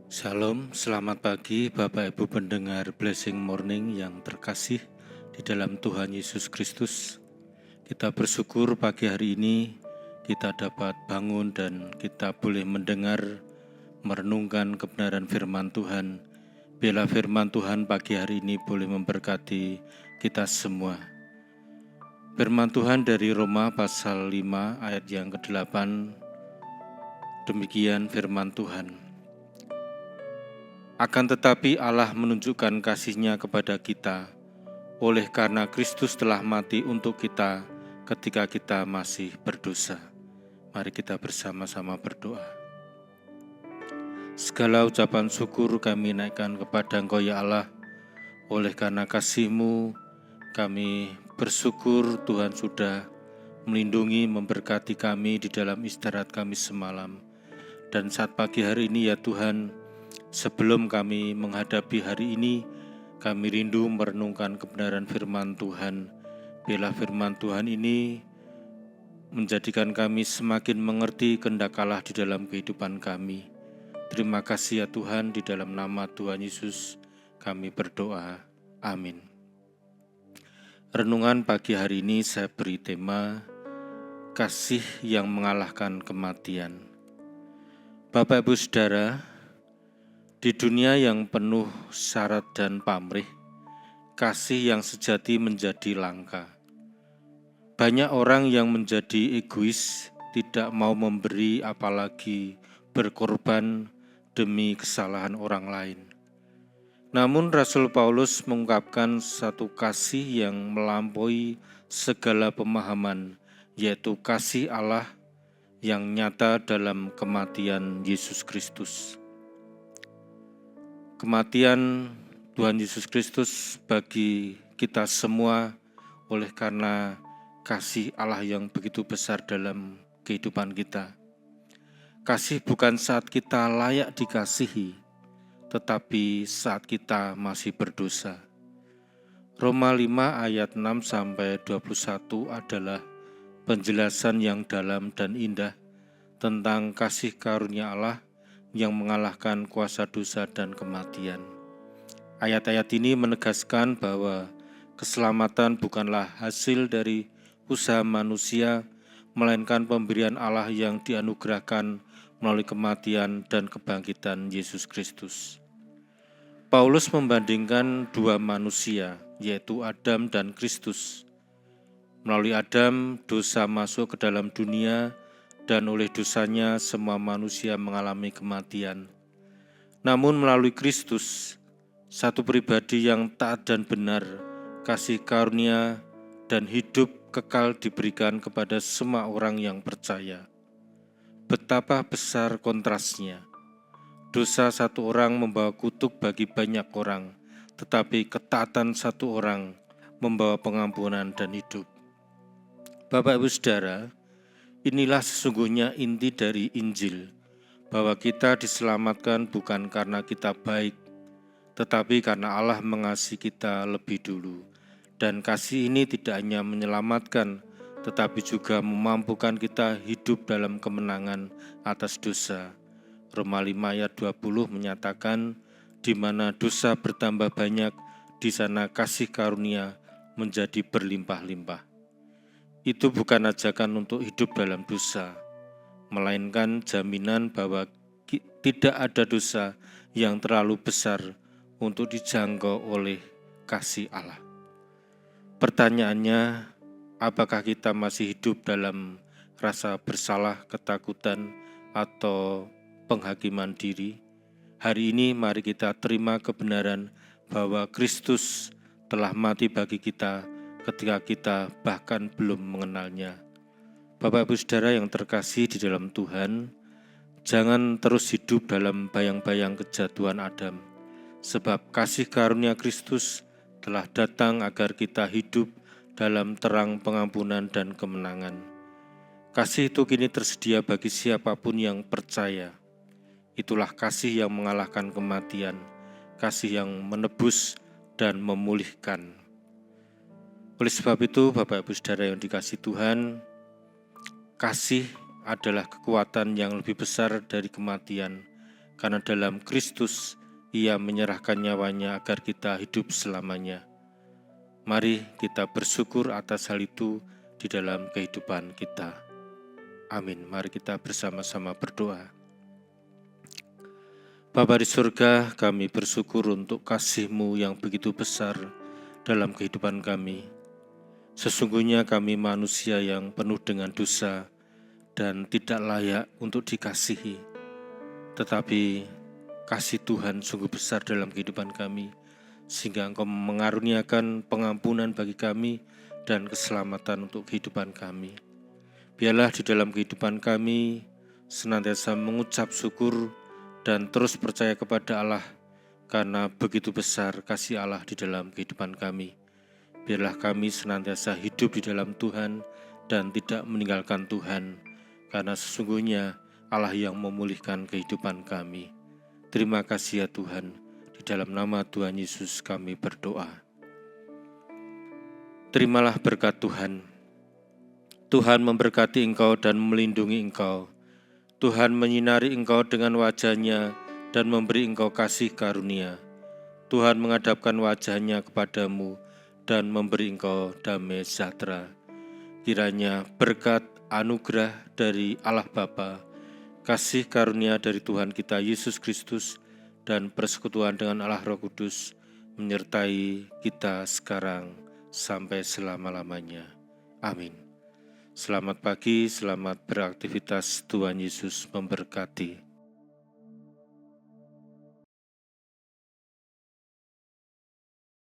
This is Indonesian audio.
Shalom, selamat pagi Bapak Ibu pendengar Blessing Morning yang terkasih di dalam Tuhan Yesus Kristus. Kita bersyukur pagi hari ini kita dapat bangun dan kita boleh mendengar, merenungkan kebenaran firman Tuhan. Biarlah firman Tuhan pagi hari ini boleh memberkati kita semua. Firman Tuhan dari Roma pasal 5 ayat yang ke-8, demikian firman Tuhan. Akan tetapi Allah menunjukkan kasih-Nya kepada kita, oleh karena Kristus telah mati untuk kita ketika kita masih berdosa. Mari kita bersama-sama berdoa. Segala ucapan syukur kami naikkan kepada Engkau ya Allah, oleh karena kasih-Mu kami bersyukur Tuhan sudah melindungi, memberkati kami di dalam istirahat kami semalam. Dan saat pagi hari ini ya Tuhan, sebelum kami menghadapi hari ini, kami rindu merenungkan kebenaran firman Tuhan. Biarlah firman Tuhan ini menjadikan kami semakin mengerti kehendak Allah di dalam kehidupan kami. Terima kasih ya Tuhan, di dalam nama Tuhan Yesus kami berdoa. Amin. Renungan pagi hari ini saya beri tema kasih yang mengalahkan kematian. Bapak Ibu Saudara, di dunia yang penuh syarat dan pamrih, kasih yang sejati menjadi langka. Banyak orang yang menjadi egois, tidak mau memberi apalagi berkorban demi kesalahan orang lain. Namun Rasul Paulus mengungkapkan satu kasih yang melampaui segala pemahaman, yaitu kasih Allah yang nyata dalam kematian Yesus Kristus. Kematian Tuhan Yesus Kristus bagi kita semua oleh karena kasih Allah yang begitu besar dalam kehidupan kita. Kasih bukan saat kita layak dikasihi, tetapi saat kita masih berdosa. Roma 5 ayat 6-21 adalah penjelasan yang dalam dan indah tentang kasih karunia Allah yang mengalahkan kuasa dosa dan kematian. Ayat-ayat ini menegaskan bahwa keselamatan bukanlah hasil dari usaha manusia, melainkan pemberian Allah yang dianugerahkan melalui kematian dan kebangkitan Yesus Kristus. Paulus membandingkan dua manusia, yaitu Adam dan Kristus. Melalui Adam, dosa masuk ke dalam dunia, dan oleh dosanya semua manusia mengalami kematian. Namun melalui Kristus, satu pribadi yang taat dan benar, kasih karunia dan hidup kekal diberikan kepada semua orang yang percaya. Betapa besar kontrasnya. Dosa satu orang membawa kutuk bagi banyak orang, tetapi ketaatan satu orang membawa pengampunan dan hidup. Bapak Ibu Saudara, inilah sesungguhnya inti dari Injil, bahwa kita diselamatkan bukan karena kita baik, tetapi karena Allah mengasihi kita lebih dulu. Dan kasih ini tidak hanya menyelamatkan, tetapi juga memampukan kita hidup dalam kemenangan atas dosa. Roma 5 ayat 20 menyatakan, di mana dosa bertambah banyak, di sana kasih karunia menjadi berlimpah-limpah. Itu bukan ajakan untuk hidup dalam dosa, melainkan jaminan bahwa tidak ada dosa yang terlalu besar untuk dijangkau oleh kasih Allah. Pertanyaannya, apakah kita masih hidup dalam rasa bersalah, ketakutan, atau penghakiman diri? Hari ini mari kita terima kebenaran bahwa Kristus telah mati bagi kita ketika kita bahkan belum mengenalnya. Bapak Ibu Saudara yang terkasih di dalam Tuhan, jangan terus hidup dalam bayang-bayang kejatuhan Adam, sebab kasih karunia Kristus telah datang agar kita hidup dalam terang pengampunan dan kemenangan. Kasih itu kini tersedia bagi siapapun yang percaya. Itulah kasih yang mengalahkan kematian, kasih yang menebus dan memulihkan. Oleh sebab itu, Bapak Ibu Saudara yang dikasihi Tuhan, kasih adalah kekuatan yang lebih besar dari kematian, karena dalam Kristus Ia menyerahkan nyawanya agar kita hidup selamanya. Mari kita bersyukur atas hal itu di dalam kehidupan kita. Amin. Mari kita bersama-sama berdoa. Bapa di surga, kami bersyukur untuk kasih-Mu yang begitu besar dalam kehidupan kami. Sesungguhnya kami manusia yang penuh dengan dosa dan tidak layak untuk dikasihi. Tetapi kasih Tuhan sungguh besar dalam kehidupan kami, sehingga Engkau mengaruniakan pengampunan bagi kami dan keselamatan untuk kehidupan kami. Biarlah di dalam kehidupan kami senantiasa mengucap syukur dan terus percaya kepada Allah, karena begitu besar kasih Allah di dalam kehidupan kami. Biarlah kami senantiasa hidup di dalam Tuhan dan tidak meninggalkan Tuhan, karena sesungguhnya Allah yang memulihkan kehidupan kami. Terima kasih ya Tuhan, di dalam nama Tuhan Yesus kami berdoa. Terimalah berkat Tuhan. Tuhan memberkati engkau dan melindungi engkau. Tuhan menyinari engkau dengan wajah-Nya dan memberi engkau kasih karunia. Tuhan menghadapkan wajah-Nya kepadamu dan memberi engkau damai sejahtera. Kiranya berkat anugerah dari Allah Bapa, kasih karunia dari Tuhan kita Yesus Kristus, dan persekutuan dengan Allah Roh Kudus menyertai kita sekarang sampai selama-lamanya. Amin. Selamat pagi, selamat beraktivitas. Tuhan Yesus memberkati.